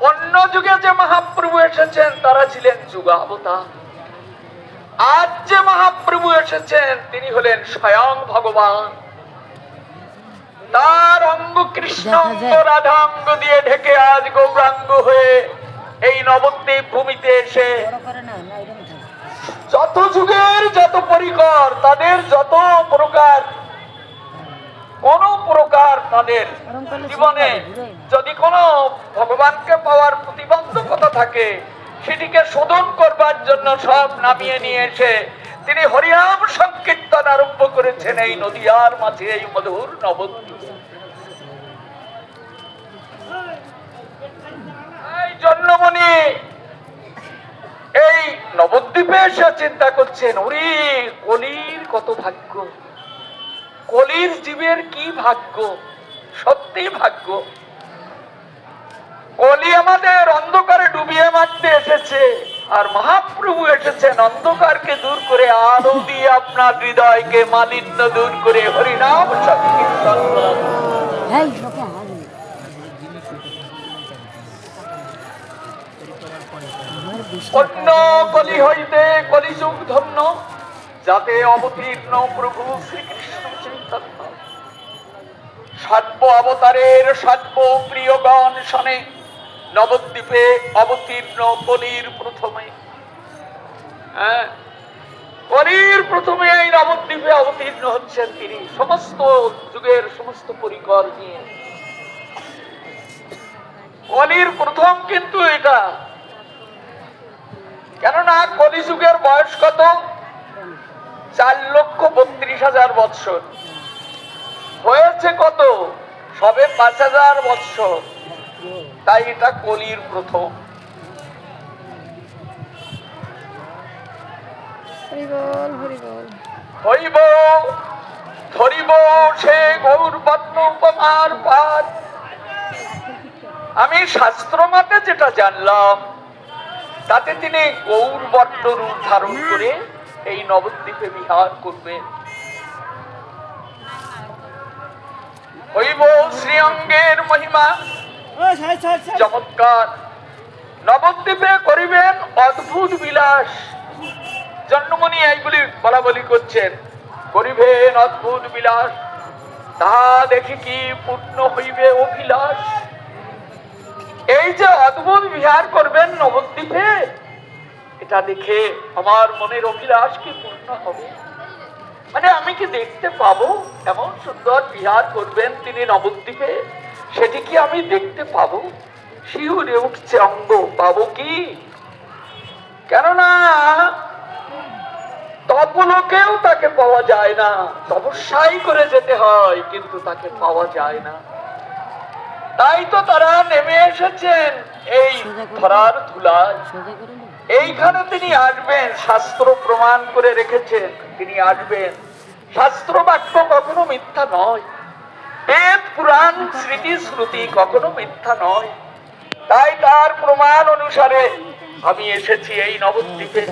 অন্য যুগে যে মহাপ্রভু এসেছেন তারা ছিলেন যুগাবতার। আজ যে মহাপ্রভু এসেছেন তিনি হলেন স্বয়ং ভগবান। তার অঙ্গ কৃষ্ণ অঙ্গ রাধা অঙ্গ দিয়ে ঢেকে আজ গৌরাঙ্গ হয়ে এই নবদ্বীপ ভূমিতে এসে যত যুগের যত পরিকর তাদের যত প্রকার কোন প্রকার তাদের জীবনে যদি কোনো ভগবানকে পাওয়ার প্রতিবন্ধকতা থাকে সেটিকে শোধন করবার জন্য সব নামিয়ে নিয়ে এসে তিনি হরিনাম সংকীর্তন আরম্ভ করেছেন এই নদিয়ার মাঝে এই মধুর নবদ্বীপ। এই জন্মমণি এই নবদ্বীপে এসে চিন্তা করছেন, ওরে কলির কত ভাগ্য, কলির জীবের কি ভাগ্য, সত্যি ভাগ্য। কলি আমাদের অন্ধকারে ডুবিয়ে মারতে এসেছে, আর মহাপ্রভু এসেছেন অন্ধকারকে দূর করে আলো দিয়ে আপনার হৃদয়কে মালিন্য দূর করে হরিনাম সংকীর্তন করার। অন্য কলি হইতে কলিযুগ ধন্য, যাতে অবতীর্ণ প্রভু শ্রীকৃষ্ণ চৈতন্য। সর্ব অবতারের সর্ব প্রিয়গণ শনে নবদ্বীপে অবতীর্ণ কলির প্রথমে। কলির প্রথমে এই নবদ্বীপে অবতীর্ণ হচ্ছেন তিনি সমস্ত যুগের সমস্ত পরিকর নিয়ে। কলির প্রথম কিন্তু এটা, কেননা কলিযুগের বয়স কত? 4,32,000 বৎসর। হয়েছে কত? সবে 5,000 বৎসর। তাই এটা কলির প্রথম। হইব ধরিব সে গৌর বর্ণ উপমার পার। আমি শাস্ত্র মতে যেটা জানলাম তাতে তিনি গৌর বর্ণ রূপ ধারণ করে এই নবদ্বীপে বিহার করবেন। হইব শ্রীঅঙ্গের মহিমা চমৎকার। নবদ্বীপে করিবেন অদ্ভুত বিলাস। জন্মমণি এইগুলি বলা বলি করছেন, করিবেন অদ্ভুত বিলাস, তাহা দেখি কি পূর্ণ হইবে অভিলাষ। এই যে অদ্ভুত বিহার করবেন নবদ্বীপে, এটা দেখে আমার মনের অভিলাষ কি পূর্ণ হবে? মানে আমি কি দেখতে পাবো? এমন সুন্দর বিহার করবেন তিনি নবদ্বীপে, সেটি কি আমি দেখতে পাবো? শিউরে উঠছে অঙ্গ, পাবো কি? কেননা তপলোকেও তাকে পাওয়া যায় না, তপস্যাই করে যেতে হয়, কিন্তু তাকে পাওয়া যায় না। তাই তো তারা নেমে এসেছেন এই ধরার ধুলায়। এইখানে তিনি আসবেন, শাস্ত্র প্রমাণ করে রেখেছেন তিনি আসবেন। শাস্ত্র বাক্য কখনো মিথ্যা নয়, বেদ পুরাণ স্মৃতি শ্রুতি কখনো মিথ্যা নয়। তাই তার প্রমাণ অনুসারে আমি এসেছি এই নবদ্বীপে।